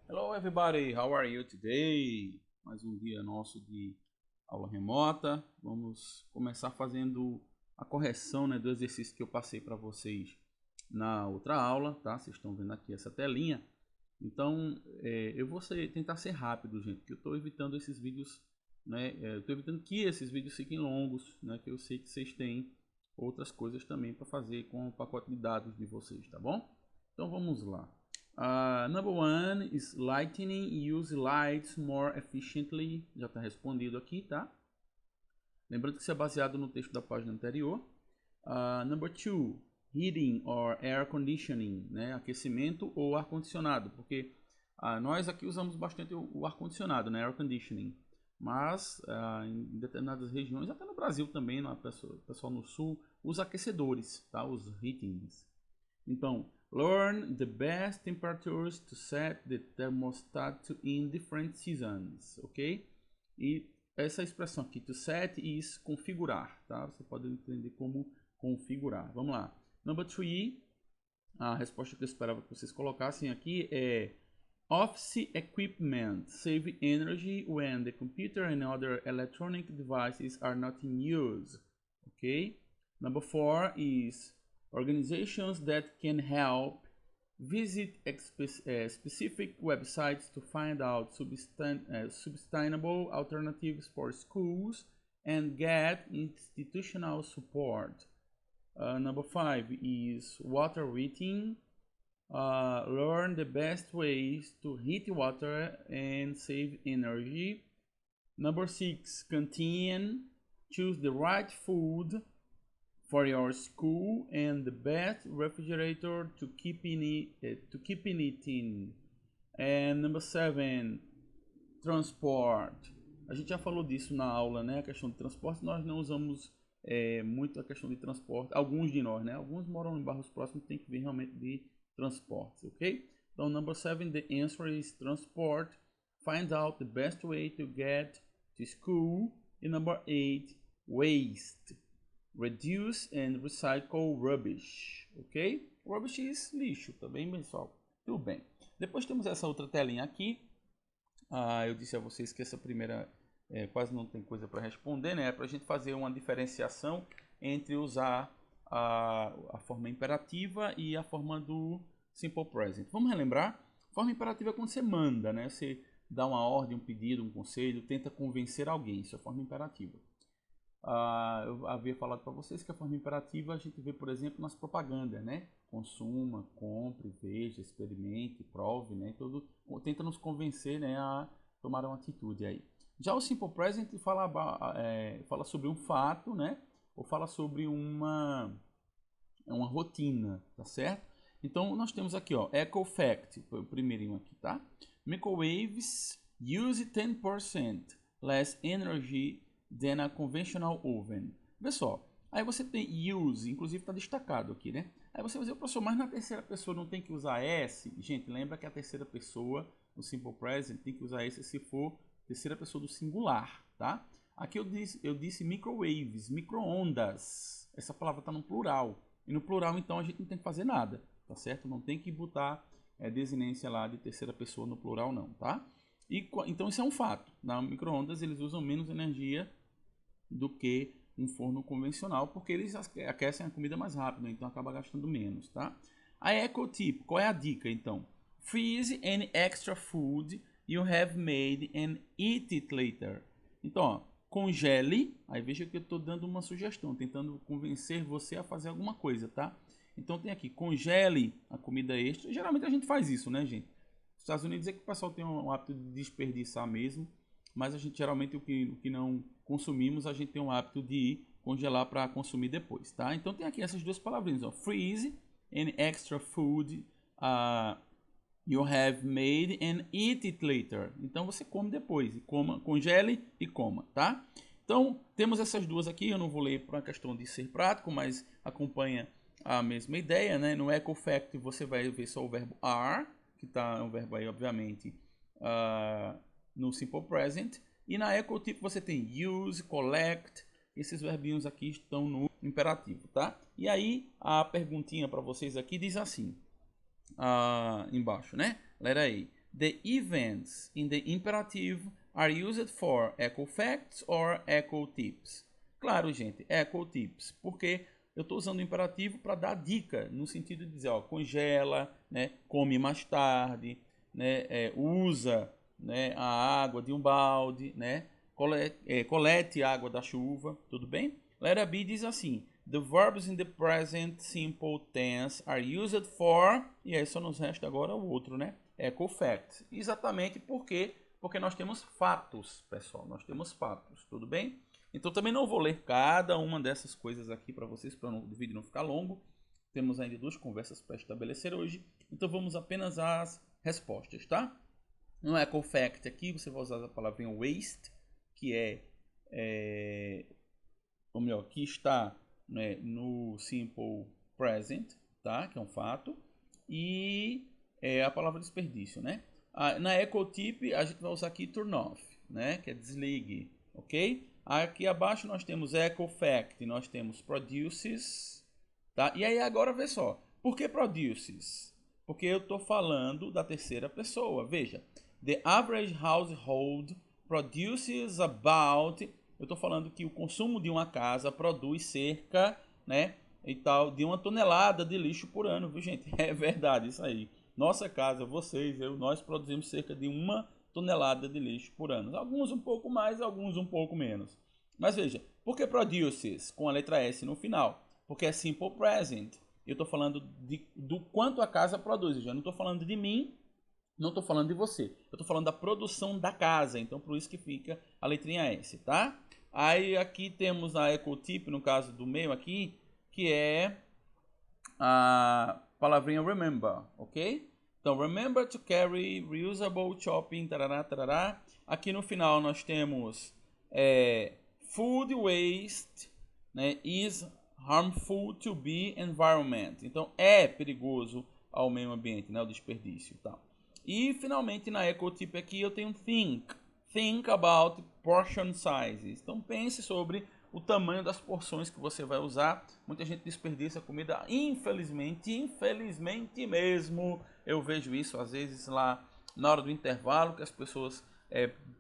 Hello everybody, how are you today? Mais um dia nosso de aula remota. Vamos começar fazendo a correção, né, do exercício que eu passei para vocês na outra aula, tá? Vocês estão vendo aqui essa telinha. Então, eu vou tentar ser rápido, gente, porque eu estou evitando esses vídeos, né? Eu estou evitando que esses vídeos fiquem longos, né? Que eu sei que vocês têm outras coisas também para fazer com o pacote de dados de vocês, tá bom? Então vamos lá. Number one is lightning use lights more efficiently. Já está respondido aqui, tá? Lembrando que isso é baseado no texto da página anterior. Number two, heating or air conditioning, né? Aquecimento ou ar condicionado, porque nós aqui usamos bastante o ar condicionado, né? Air conditioning. Mas em determinadas regiões, até no Brasil também, no pessoal no sul, usa aquecedores, tá? Os heatings. Então, learn the best temperatures to set the thermostat in different seasons, ok? E essa expressão aqui, to set, is configurar, tá? Você pode entender como configurar. Vamos lá. Number 3, a resposta que eu esperava que vocês colocassem aqui é office equipment save energy when the computer and other electronic devices are not in use, ok? Number 4 is organizations that can help visit specific websites to find out sustainable alternatives for schools and get institutional support. Number 5 is water heating. Learn the best ways to heat water and save energy. Number 6, canteen. Choose the right food for your school and the best refrigerator to keep in it in. And number 7, transport. A gente já falou disso na aula, né? A questão de transporte, nós não usamos muito a questão de transporte. Alguns de nós, né? Alguns moram em bairros próximos, tem que ver realmente de transportes, ok? Então, number 7, the answer is transport. Find out the best way to get to school. And number 8, waste. Reduce and recycle rubbish, ok? Rubbish is lixo, tá bem, pessoal? Tudo bem. Depois temos essa outra telinha aqui. Eu disse a vocês que essa primeira quase não tem coisa para responder, né? É para a gente fazer uma diferenciação entre usar a forma imperativa e a forma do simple present. Vamos relembrar? Forma imperativa é quando você manda, né? Você dá uma ordem, um pedido, um conselho, tenta convencer alguém. Isso é forma imperativa. Eu havia falado para vocês que a forma imperativa a gente vê, por exemplo, nas propagandas, né? Consuma, compre, veja, experimente, prove, né? Tudo tenta nos convencer, né, a tomar uma atitude aí. Já o simple present fala sobre um fato, né? Ou fala sobre uma rotina, tá certo? Então nós temos aqui, ó, echo fact, o primeirinho aqui, tá? Microwaves use 10% less energy than a conventional oven. Vê só, aí você tem use, inclusive está destacado aqui, né? Aí você vai dizer, professor, mas na terceira pessoa não tem que usar S? Gente, lembra que a terceira pessoa, no simple present, tem que usar S se for terceira pessoa do singular, tá? Aqui eu disse microwaves, micro-ondas. Essa palavra está no plural. E no plural, então, a gente não tem que fazer nada, tá certo? Não tem que botar desinência lá de terceira pessoa no plural, não, tá? Então, isso é um fato. Na micro-ondas, eles usam menos energia do que um forno convencional, porque eles aquecem a comida mais rápido, então acaba gastando menos, tá? A ecotip, qual é a dica, então? Freeze any extra food you have made and eat it later. Então, ó, congele, aí veja que eu estou dando uma sugestão, tentando convencer você a fazer alguma coisa, tá? Então tem aqui, congele a comida extra. Geralmente a gente faz isso, né, gente? Nos Estados Unidos é que o pessoal tem um hábito de desperdiçar mesmo, mas a gente geralmente o que não consumimos, a gente tem um hábito de congelar para consumir depois, tá? Então tem aqui essas duas palavrinhas, ó, freeze and extra food you have made and eat it later. Então você come depois, congele e coma, tá? Então temos essas duas aqui, eu não vou ler por uma questão de ser prático, mas acompanha a mesma ideia, né? No echo fact você vai ver só o verbo are, que tá um verbo aí obviamente no simple present, e na ecotip você tem use, collect, esses verbinhos aqui estão no imperativo, tá? E aí a perguntinha para vocês aqui diz assim, embaixo, né? Letra A. The events in the imperative are used for echo facts or echo tips. Claro, gente, echo tips, porque eu estou usando o imperativo para dar dica, no sentido de dizer, ó, congela, né, come mais tarde, né, usa, né, a água de um balde, né, colete água da chuva, tudo bem? Letra B diz assim, the verbs in the present simple tense are used for, e aí só nos resta agora o outro, né, echo facts. Exatamente porque nós temos fatos, pessoal, nós temos fatos, tudo bem? Então também não vou ler cada uma dessas coisas aqui para vocês, para o vídeo não ficar longo. Temos ainda 2 conversas para estabelecer hoje. Então vamos apenas às respostas, tá? No echo fact aqui você vai usar a palavrinha waste, que ou melhor, que está, né, no simple present, tá? Que é um fato. E a palavra desperdício, né? Na echo tip a gente vai usar aqui turn off, né? Que é desligue, ok? Aqui abaixo nós temos echo fact, nós temos produces, tá? E aí agora vê só, por que produces? Porque eu estou falando da terceira pessoa. Veja, the average household produces about, eu estou falando que o consumo de uma casa produz cerca, né, e tal, de 1 tonelada de lixo por ano, viu, gente? É verdade isso aí. Nossa casa, vocês, nós produzimos cerca de 1 tonelada de lixo por ano. Alguns um pouco mais, alguns um pouco menos. Mas veja, por que produces com a letra S no final? Porque é simple present. Eu estou falando do quanto a casa produz. Eu já não estou falando de mim, não estou falando de você. Eu estou falando da produção da casa. Então, por isso que fica a letrinha S, tá? Aí aqui temos a ecotip, no caso do meio aqui, que é a palavrinha remember, ok? Então, remember to carry reusable chopping, tarará, tarará. Aqui no final nós temos food waste, né, is harmful to the environment. Então, é perigoso ao meio ambiente, né, o desperdício e tal. E, finalmente, na ecotip aqui eu tenho think. Think about portion sizes. Então, pense sobre o tamanho das porções que você vai usar. Muita gente desperdiça comida, infelizmente mesmo. Eu vejo isso às vezes lá na hora do intervalo, que as pessoas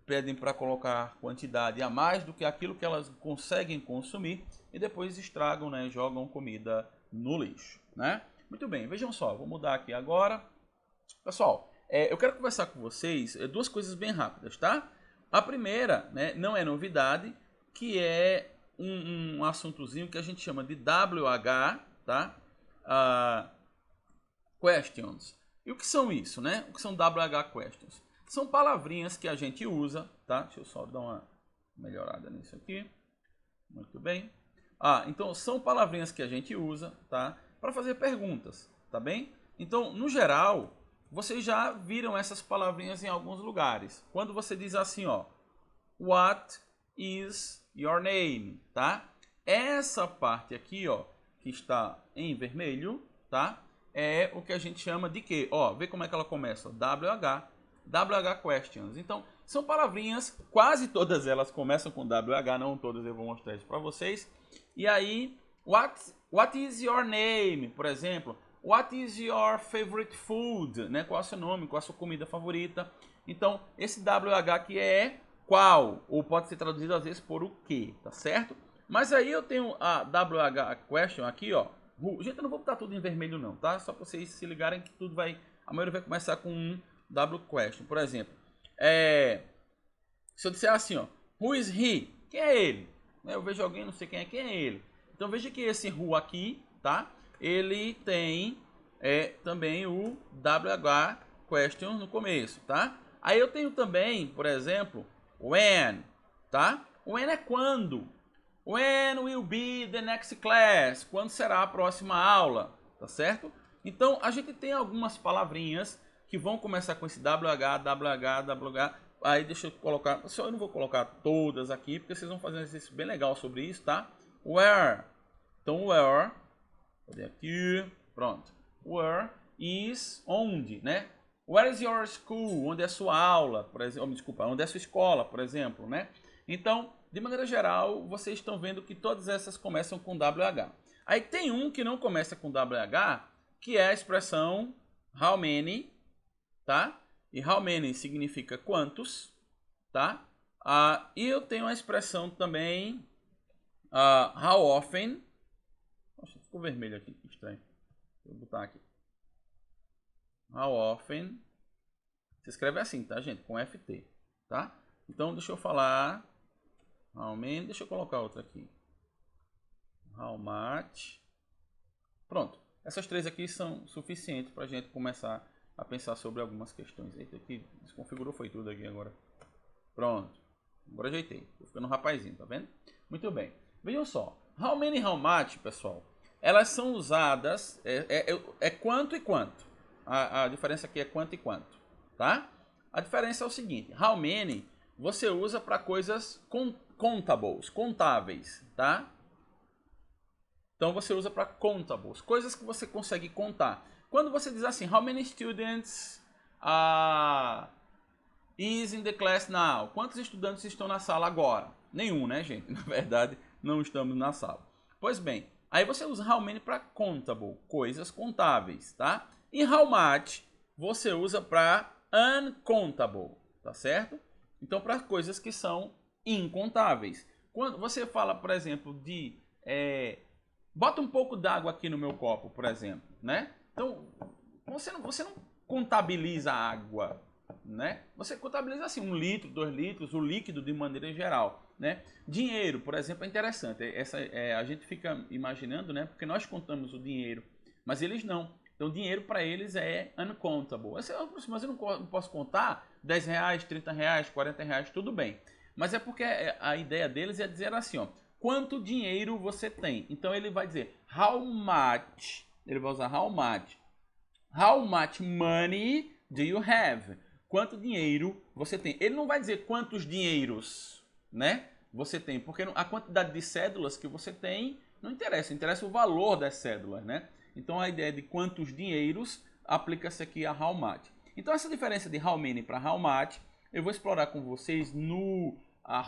pedem para colocar quantidade a mais do que aquilo que elas conseguem consumir e depois estragam, né, jogam comida no lixo, né? Muito bem, vejam só, vou mudar aqui agora. Pessoal, eu quero conversar com vocês 2 coisas bem rápidas, tá? A primeira, né, não é novidade, que é um assuntozinho que a gente chama de WH, tá? Questions. E o que são isso, né? O que são WH questions? São palavrinhas que a gente usa, tá? Deixa eu só dar uma melhorada nisso aqui. Muito bem. Então são palavrinhas que a gente usa, tá? Para fazer perguntas, tá bem? Então, no geral, vocês já viram essas palavrinhas em alguns lugares. Quando você diz assim, ó, what is your name, tá? Essa parte aqui, ó, que está em vermelho, tá? É o que a gente chama de quê? Ó, vê como é que ela começa, WH questions. Então, são palavrinhas, quase todas elas começam com WH, não todas, eu vou mostrar isso para vocês. E aí, what is your name, por exemplo? What is your favorite food, né? Qual é o seu nome, qual é a sua comida favorita? Então, esse WH aqui é qual, ou pode ser traduzido às vezes por o que, tá certo? Mas aí eu tenho a WH question aqui, ó. Gente, eu não vou botar tudo em vermelho não, tá? Só para vocês se ligarem que tudo vai, a maioria vai começar com um W question. Por exemplo, se eu disser assim, ó, who is he? Quem é ele? Eu vejo alguém, não sei quem é ele. Então veja que esse who aqui, tá? Ele tem também o WH question no começo, tá? Aí eu tenho também, por exemplo, when, tá? When é quando. When will be the next class? Quando será a próxima aula, tá certo? Então a gente tem algumas palavrinhas que vão começar com esse WH. Aí deixa eu colocar, só eu não vou colocar todas aqui, porque vocês vão fazer um exercício bem legal sobre isso, tá? Where. Então where, cadê aqui? Pronto. Where is onde, né? Where is your school? Onde é a sua aula, por exemplo? Desculpa, onde é a sua escola, por exemplo, né? Então, de maneira geral, vocês estão vendo que todas essas começam com WH. Aí tem um que não começa com WH, que é a expressão how many, tá? E how many significa quantos, tá? E eu tenho a expressão também how often. Nossa, ficou vermelho aqui, que estranho. Vou botar aqui. How often. Se escreve assim, tá, gente? Com FT, tá? Então, deixa eu falar. How many. Deixa eu colocar outra aqui. How much. Pronto. Essas três aqui são suficientes para a gente começar a pensar sobre algumas questões. Eita, aqui desconfigurou foi tudo aqui agora. Pronto. Agora ajeitei. Tô ficando um rapazinho, tá vendo? Muito bem. Vejam só. How many e how much, pessoal, elas são usadas... É quanto e quanto. A diferença aqui é quanto e quanto, tá? A diferença é o seguinte. How many você usa para coisas contables, contáveis, tá? Então você usa para contables, coisas que você consegue contar. Quando você diz assim, how many students is in the class now? Quantos estudantes estão na sala agora? Nenhum, né, gente? Na verdade, não estamos na sala. Pois bem, aí você usa how many para contable, coisas contáveis, tá? E how much você usa para uncontable, tá certo? Então, para coisas que são incontáveis. Quando você fala, por exemplo, de... bota um pouco d'água aqui no meu copo, por exemplo, né? Então, você não contabiliza a água, né? Você contabiliza assim 1 litro, 2 litros, o líquido de maneira geral, né? Dinheiro, por exemplo, é interessante. A gente fica imaginando, né? Porque nós contamos o dinheiro, mas eles não. Então, dinheiro para eles é uncontable. Mas eu não posso contar 10 reais, 30 reais, 40 reais, tudo bem. Mas é porque a ideia deles é dizer assim, ó, quanto dinheiro você tem. Então, ele vai dizer how much, ele vai usar how much. How much money do you have? Quanto dinheiro você tem? Ele não vai dizer quantos dinheiros, né? Você tem, porque a quantidade de cédulas que você tem não interessa, interessa o valor das cédulas, né? Então a ideia de quantos dinheiros aplica-se aqui a how much. Então essa diferença de how many para how much eu vou explorar com vocês no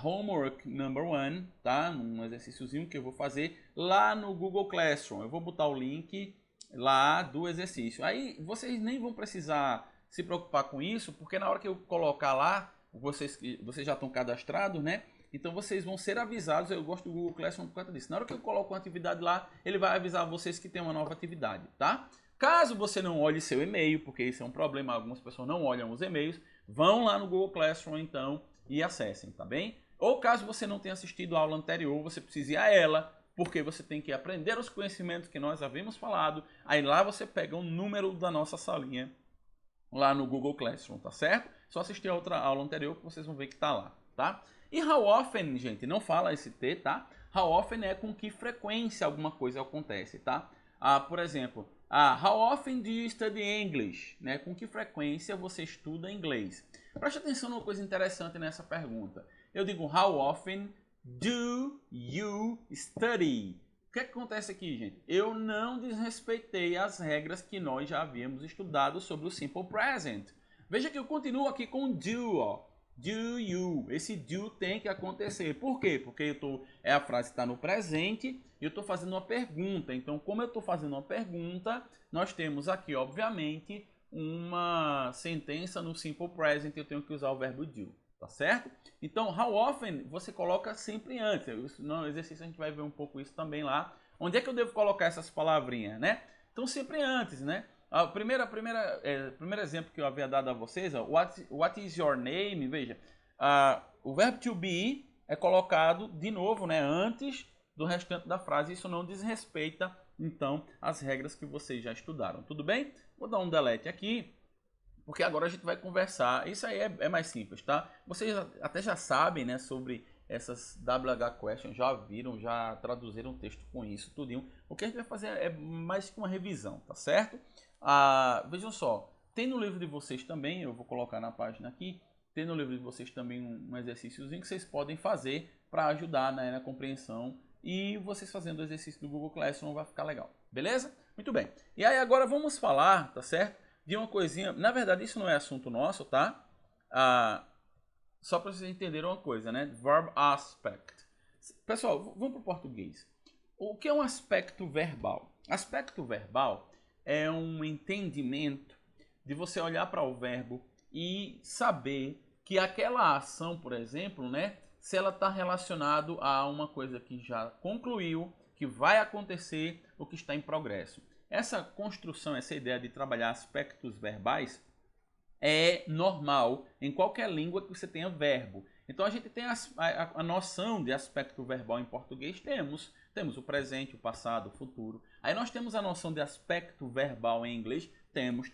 homework number 1, tá? Um exercíciozinho que eu vou fazer lá no Google Classroom. Eu vou botar o link lá do exercício. Aí vocês nem vão precisar se preocupar com isso, porque na hora que eu colocar lá, vocês já estão cadastrados, né? Então vocês vão ser avisados. Eu gosto do Google Classroom por conta disso. Na hora que eu coloco uma atividade lá, ele vai avisar vocês que tem uma nova atividade, tá? Caso você não olhe seu e-mail, porque isso é um problema, algumas pessoas não olham os e-mails, vão lá no Google Classroom então e acessem, tá bem? Ou caso você não tenha assistido a aula anterior, você precisa ir a ela, porque você tem que aprender os conhecimentos que nós havíamos falado. Aí lá você pega o número da nossa salinha lá no Google Classroom, tá certo? Só assistir a outra aula anterior que vocês vão ver que tá lá, tá? E how often, gente, não fala esse T, tá? How often é com que frequência alguma coisa acontece, tá? Por exemplo, how often do you study English? Né? Com que frequência você estuda inglês? Preste atenção numa coisa interessante nessa pergunta. Eu digo how often do you study? O que acontece aqui, gente? Eu não desrespeitei as regras que nós já havíamos estudado sobre o Simple Present. Veja que eu continuo aqui com do, ó. Do you. Esse do tem que acontecer. Por quê? Porque a frase está no presente e eu estou fazendo uma pergunta. Então, como eu estou fazendo uma pergunta, nós temos aqui, obviamente, uma sentença no Simple Present e eu tenho que usar o verbo do. Tá certo? Então, how often você coloca sempre antes. No exercício a gente vai ver um pouco isso também lá. Onde é que eu devo colocar essas palavrinhas, né? Então, sempre antes, né? O primeiro exemplo que eu havia dado a vocês, ó, what is your name? Veja, o verbo to be é colocado de novo, né, antes do restante da frase. Isso não desrespeita, então, as regras que vocês já estudaram. Tudo bem? Vou dar um delete aqui, porque agora a gente vai conversar. Isso aí é mais simples, tá? Vocês até já sabem, né, sobre essas WH questions, já viram, já traduziram o texto com isso, tudinho. O que a gente vai fazer é mais que uma revisão, tá certo? Vejam só, tem no livro de vocês também, eu vou colocar na página aqui, tem no livro de vocês também um exercíciozinho que vocês podem fazer para ajudar, né, na compreensão, e vocês fazendo o exercício do Google Classroom vai ficar legal, beleza? Muito bem. E aí agora vamos falar, tá certo? De uma coisinha, na verdade isso não é assunto nosso, tá? Só para vocês entenderem uma coisa, né? Verb aspect. Pessoal, vamos para o português. O que é um aspecto verbal? Aspecto verbal é um entendimento de você olhar para o verbo e saber que aquela ação, por exemplo, né, se ela está relacionada a uma coisa que já concluiu, que vai acontecer ou que está em progresso. Essa construção, essa ideia de trabalhar aspectos verbais é normal em qualquer língua que você tenha verbo. Então a gente tem a noção de aspecto verbal em português, temos o presente, o passado, o futuro. Aí nós temos a noção de aspecto verbal em inglês, temos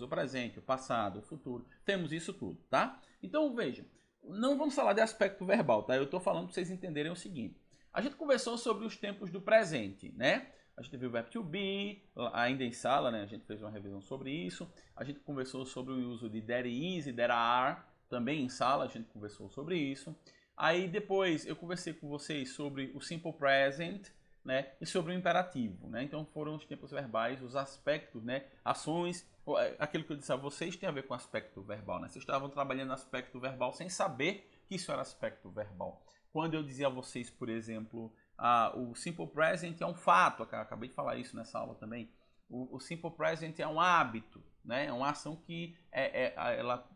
o presente, o passado, o futuro, temos isso tudo, tá? Então veja, não vamos falar de aspecto verbal, tá? Eu estou falando para vocês entenderem o seguinte. A gente conversou sobre os tempos do presente, né? A gente viu o verbo to be, ainda em sala, né? A gente fez uma revisão sobre isso. A gente conversou sobre o uso de there is e there are, também em sala a gente conversou sobre isso. Aí depois eu conversei com vocês sobre o simple present, né? E sobre o imperativo, né? Então foram os tempos verbais, os aspectos, né? Ações, aquilo que eu disse a vocês tem a ver com aspecto verbal, né? Vocês estavam trabalhando aspecto verbal sem saber que isso era aspecto verbal. Quando eu dizia a vocês, por exemplo, o simple present é um fato, acabei de falar isso nessa aula também. O simple present é um hábito, né? É uma ação que ela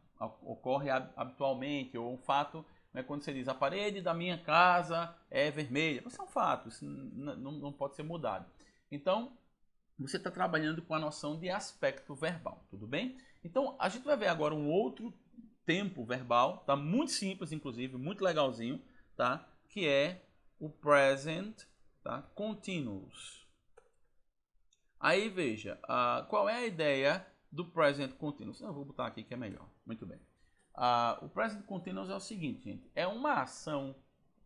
ocorre habitualmente, ou um fato, né? Quando você diz a parede da minha casa é vermelha, isso é um fato, isso não pode ser mudado. Então, você está trabalhando com a noção de aspecto verbal, tudo bem? Então, a gente vai ver agora um outro tempo verbal, tá? Muito simples, inclusive, muito legalzinho, tá? Que é o present, tá? Continuous. Aí veja, qual é a ideia do present continuous? Eu vou botar aqui que é melhor. Muito bem. O present continuous é o seguinte, gente. É uma ação,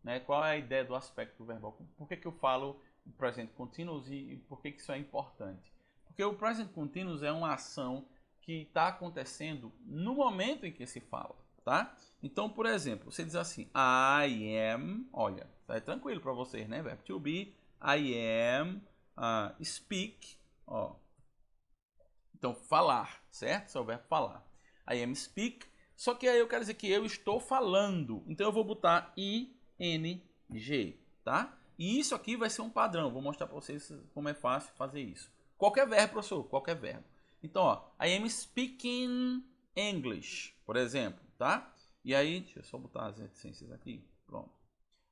né? Qual é a ideia do aspecto verbal? Por que eu falo o present continuous e por que isso é importante? Porque o present continuous é uma ação que está acontecendo no momento em que se fala, tá? Então, por exemplo, você diz assim, I am, olha, tá tranquilo para vocês, né? Verbo to be, I am, speak, ó. Então, falar, certo? Esse é o verbo falar. I am speak, só que aí eu quero dizer que eu estou falando. Então, eu vou botar ing, tá? E isso aqui vai ser um padrão. Vou mostrar para vocês como é fácil fazer isso. Qualquer verbo, professor, qualquer verbo. Então, ó, I am speaking English, por exemplo, tá? E aí, deixa eu só botar as reticências aqui. Pronto.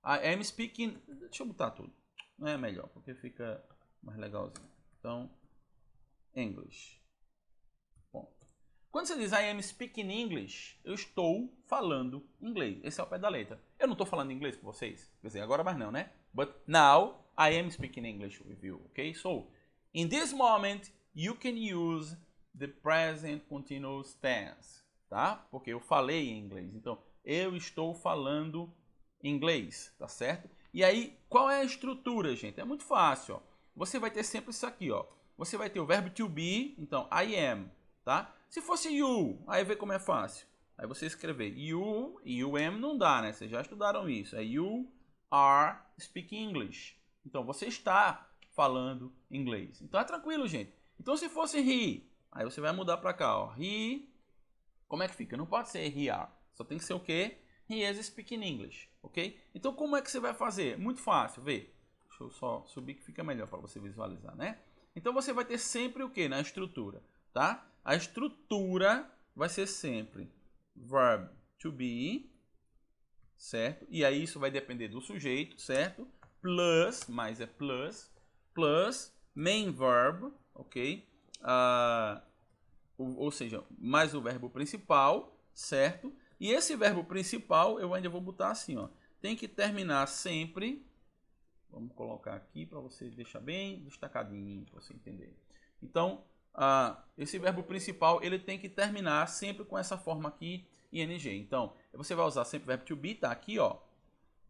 I am speaking... Deixa eu botar tudo. Não é melhor, porque fica mais legalzinho. Então, English. Ponto. Quando você diz I am speaking English, eu estou falando inglês. Esse é o pé da letra. Eu não estou falando inglês com vocês. Quer dizer, agora mais não, né? But now, I am speaking English with you. Ok? So, in this moment, you can use the present continuous tense. Tá? Porque eu falei em inglês. Então, eu estou falando inglês, tá certo? E aí, qual é a estrutura, gente? É muito fácil, ó. Você vai ter sempre isso aqui, ó. Você vai ter o verbo to be, então, I am, tá? Se fosse you, aí vê como é fácil. Aí você escrever you e you am não dá, né? Vocês já estudaram isso. É you are speaking English. Então, você está falando inglês. Então, é tranquilo, gente. Então, se fosse he, aí você vai mudar para cá, ó. He, como é que fica? Não pode ser he are. Só tem que ser o quê? He is speaking English, ok? Então, como é que você vai fazer? Muito fácil, vê. Deixa eu só subir que fica melhor para você visualizar, né? Então, você vai ter sempre o quê na estrutura, tá? A estrutura vai ser sempre verb to be, certo? E aí isso vai depender do sujeito, certo? Plus, mais é plus, plus main verb, ok? Ou seja, mais o verbo principal, certo? E esse verbo principal eu ainda vou botar assim, ó. Tem que terminar sempre. Vamos colocar aqui para você deixar bem destacadinho, para você entender. Então, esse verbo principal ele tem que terminar sempre com essa forma aqui, ing. Então, você vai usar sempre o verbo to be, tá aqui, ó,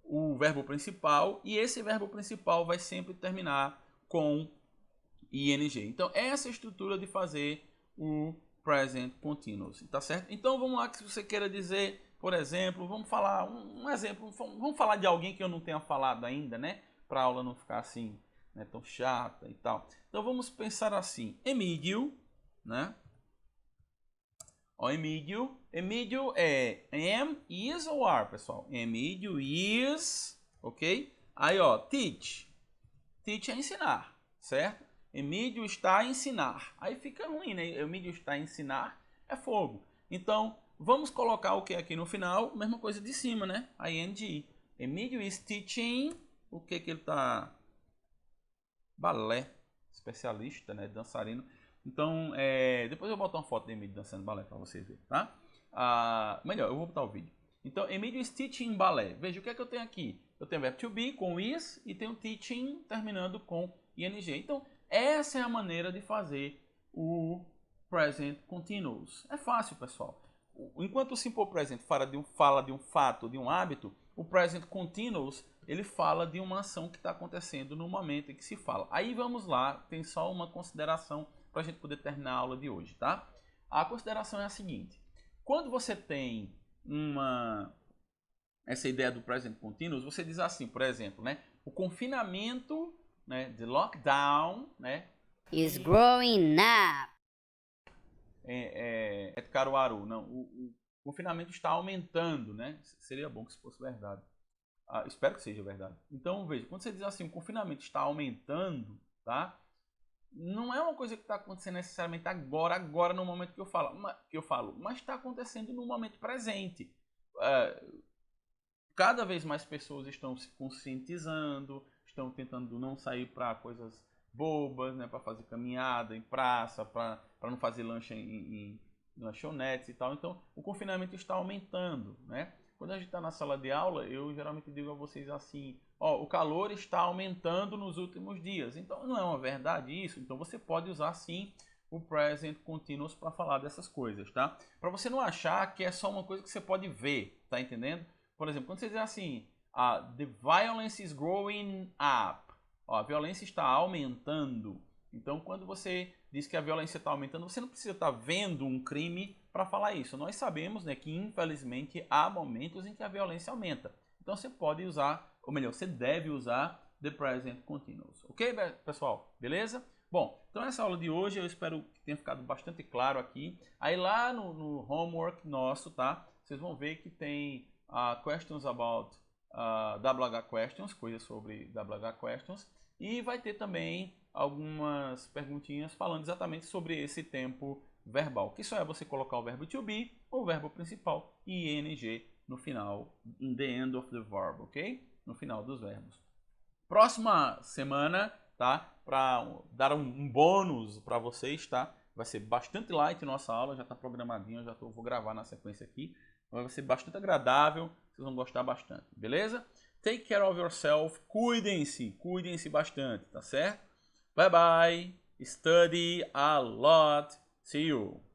o verbo principal, e esse verbo principal vai sempre terminar com ing. Então, essa é a estrutura de fazer o present continuous, tá certo? Então, vamos lá, que se você queira dizer, por exemplo, vamos falar um exemplo, vamos falar de alguém que eu não tenha falado ainda, né? Para a aula não ficar assim, né, tão chata e tal. Então, vamos pensar assim, Emílio, né? Ó, Emílio é am, is ou are, pessoal? Emílio is, ok? Aí, ó, teach. Teach é ensinar, certo? Emílio está a ensinar. Aí fica ruim, né? Emílio está a ensinar é fogo. Então, vamos colocar o que aqui no final? Mesma coisa de cima, né? ing. Emílio is teaching. O que ele tá? Balé. Especialista, né? Dançarino. Então, depois eu boto uma foto de Emílio dançando balé para vocês verem, tá? Melhor, eu vou botar o vídeo. Então, Emílio is teaching balé. Veja, o que é que eu tenho aqui? Eu tenho o verbo to be com is e tenho teaching terminando com ing. Então, essa é a maneira de fazer o present continuous. É fácil, pessoal. Enquanto o simple present fala de um fato, de um hábito, o present continuous ele fala de uma ação que está acontecendo no momento em que se fala. Aí vamos lá, tem só uma consideração para a gente poder terminar a aula de hoje, tá? A consideração é a seguinte: quando você tem essa ideia do present continuous, você diz assim, por exemplo, né? O confinamento, né? The lockdown, né? Is growing up. É Caruaru, não. O confinamento está aumentando, né? Seria bom que isso fosse verdade. Espero que seja verdade. Então, veja, quando você diz assim, o confinamento está aumentando, tá? Não é uma coisa que está acontecendo necessariamente agora no momento que eu falo, mas está acontecendo no momento presente. Cada vez mais pessoas estão se conscientizando, estão tentando não sair para coisas bobas, né, para fazer caminhada em praça, para não fazer lanche em lanchonetes e tal. Então, o confinamento está aumentando, né? Quando a gente está na sala de aula, eu geralmente digo a vocês assim, o calor está aumentando nos últimos dias. Então, não é uma verdade isso? Então, você pode usar sim o present continuous para falar dessas coisas, tá? Para você não achar que é só uma coisa que você pode ver, tá entendendo? Por exemplo, quando você diz assim, the violence is growing up, a violência está aumentando. Então, quando você diz que a violência está aumentando, você não precisa estar vendo um crime para falar isso. Nós sabemos, né, que infelizmente há momentos em que a violência aumenta. Então, você pode usar, ou melhor, você deve usar the present continuous. Ok, pessoal? Beleza? Bom, então essa aula de hoje eu espero que tenha ficado bastante claro aqui. Aí lá no homework nosso, tá? Vocês vão ver que tem questions about WH questions, coisas sobre WH questions, e vai ter também algumas perguntinhas falando exatamente sobre esse tempo verbal, que só é você colocar o verbo to be, o verbo principal e ing no final, in the end of the verb, ok? No final dos verbos. Próxima semana, tá? Para dar um bônus para vocês, tá? Vai ser bastante light nossa aula, já está programadinho, vou gravar na sequência aqui. Vai ser bastante agradável, vocês vão gostar bastante, beleza? Take care of yourself, cuidem-se bastante, tá certo? Bye bye, study a lot, see you!